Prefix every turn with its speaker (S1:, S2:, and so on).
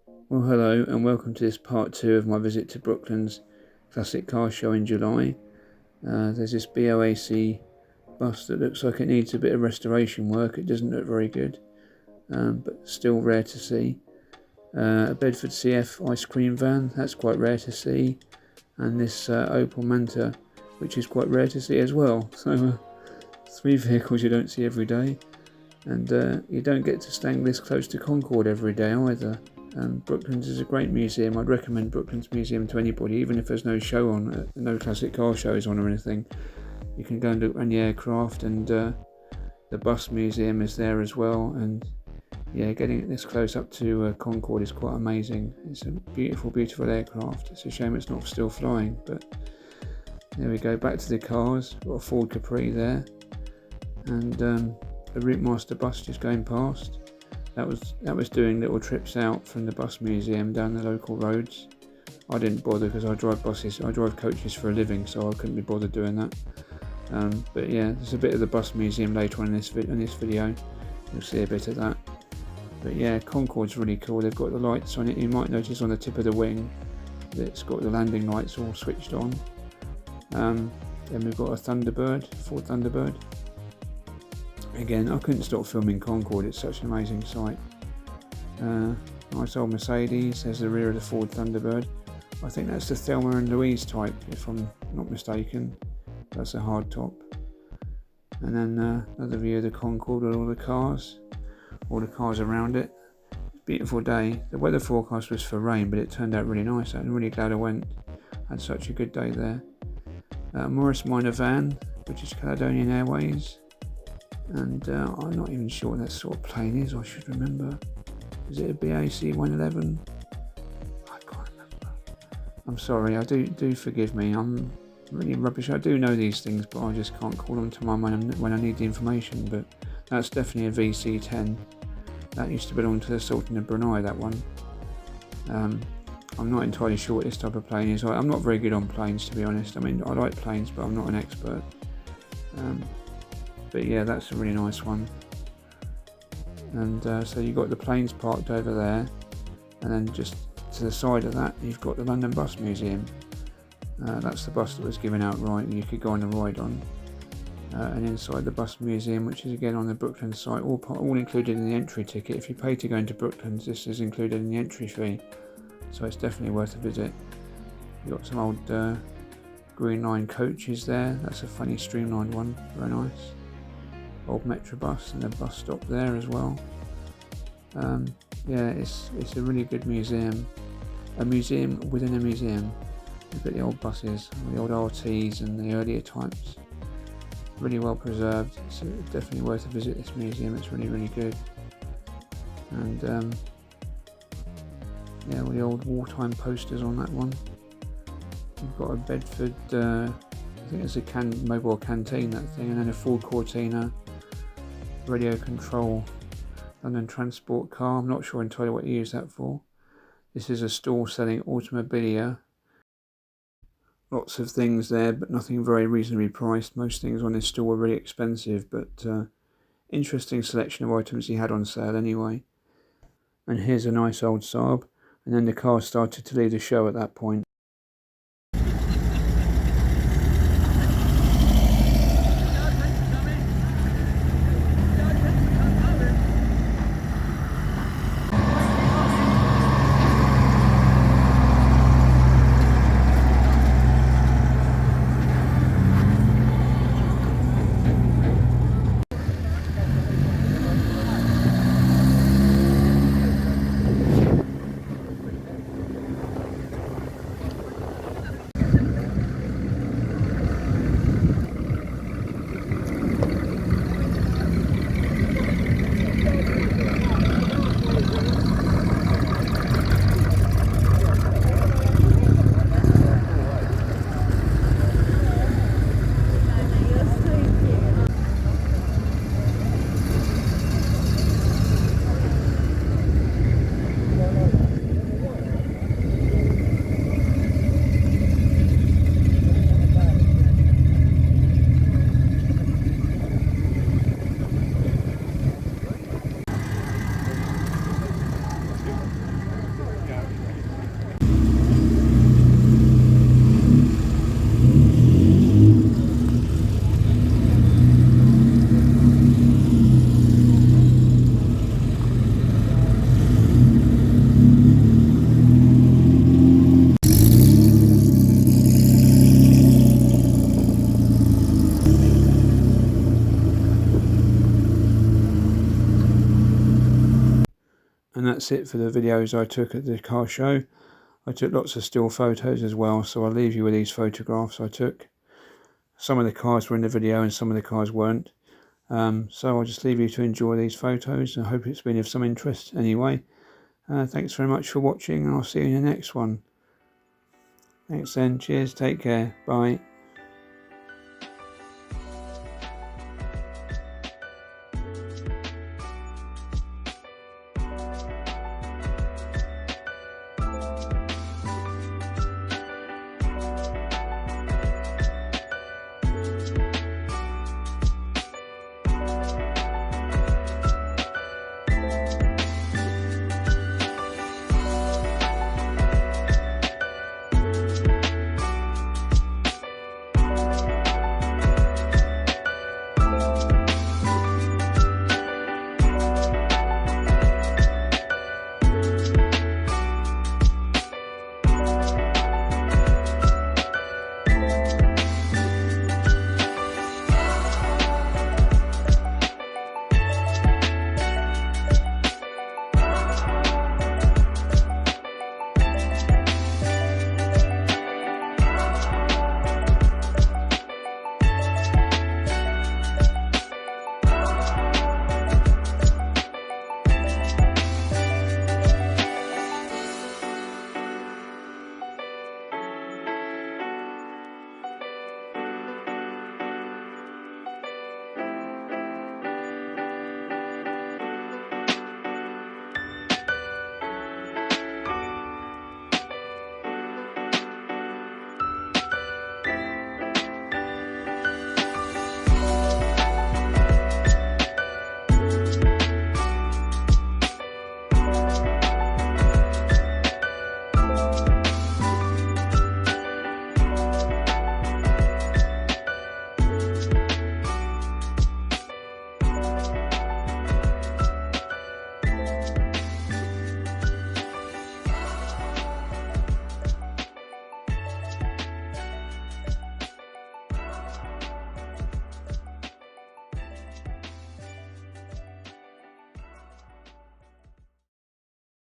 S1: Well, hello and welcome to this part 2 of my visit to Brooklands Classic Car Show in July. There's this BOAC bus that looks like it needs a bit of restoration work. It doesn't look very good, but still rare to see. A Bedford CF ice cream van, that's quite rare to see. And this Opel Manta, which is quite rare to see as well. So 3 vehicles you don't see every day. And you don't get to stand this close to Concord every day either. Brooklands is a great museum. I'd recommend Brooklands Museum to anybody, even if there's no show on, no classic car shows on or anything. You can go and look around the aircraft, and the bus museum is there as well. And yeah, getting this close up to Concord is quite amazing. It's a beautiful, beautiful aircraft. It's a shame it's not still flying, but there we go. Back to the cars. Got a Ford Capri there, and the Routemaster bus just going past. That was doing little trips out from the bus museum down the local roads. I didn't bother because I drive buses. I drive coaches for a living, so I couldn't be bothered doing that. But yeah, there's a bit of the bus museum later on in this video. You'll see a bit of that. But yeah, Concord's really cool. They've got the lights on it. You might notice on the tip of the wing that it's got the landing lights all switched on. Then we've got a Thunderbird, Ford Thunderbird. Again, I couldn't stop filming Concorde, it's such an amazing sight. Nice old Mercedes. There's the rear of the Ford Thunderbird. I think that's the Thelma and Louise type, if I'm not mistaken. That's a hard top. And then another view of the Concorde with all the cars around it. Beautiful day. The weather forecast was for rain, but it turned out really nice. I'm really glad I went. Had such a good day there. Morris Minor van, which is Caledonian Airways. And I'm not even sure what that sort of plane is. I should remember. Is it a BAC 111? I can't remember. I'm sorry. Do forgive me. I'm really rubbish. I do know these things, but I just can't call them to my mind when I need the information. But that's definitely a VC10. That used to belong to the Sultan of Brunei. That one. I'm not entirely sure what this type of plane is. I'm not very good on planes, to be honest. I mean, I like planes, but I'm not an expert. But yeah, that's a really nice one. And so you've got the planes parked over there, and then just to the side of that you've got the London Bus Museum. That's the bus that was given out right and you could go on a ride on. And inside the bus museum, which is again on the Brooklands site, all included in the entry ticket. If you pay to go into Brooklands, this is included in the entry fee, so it's definitely worth a visit. You've got some old Green Line coaches there. That's a funny streamlined one, very nice. Old Metrobus and the bus stop there as well. Yeah, it's a really good museum. A museum within a museum. You've got the old buses, the old RTs and the earlier types. Really well preserved. It's definitely worth a visit, this museum. It's really, really good. And yeah, all the old wartime posters on that one. You've got a Bedford, I think it's a mobile canteen, that thing, and then a Ford Cortina. Radio control London transport car. I'm not sure entirely what you use that for. This is a store selling automobilia. Lots of things there, but nothing very reasonably priced. Most things on this store were really expensive, but interesting selection of items he had on sale anyway. And here's a nice old Saab, and then the car started to leave the show at that point. that's it for the videos I took at the car show. I took lots of still photos as well, so I'll leave you with these photographs I took. Some of the cars were in the video and some of the cars weren't. So I'll just leave you to enjoy these photos. I hope it's been of some interest anyway. Thanks very much for watching, and I'll see you in the next one. Thanks then, cheers, take care, bye.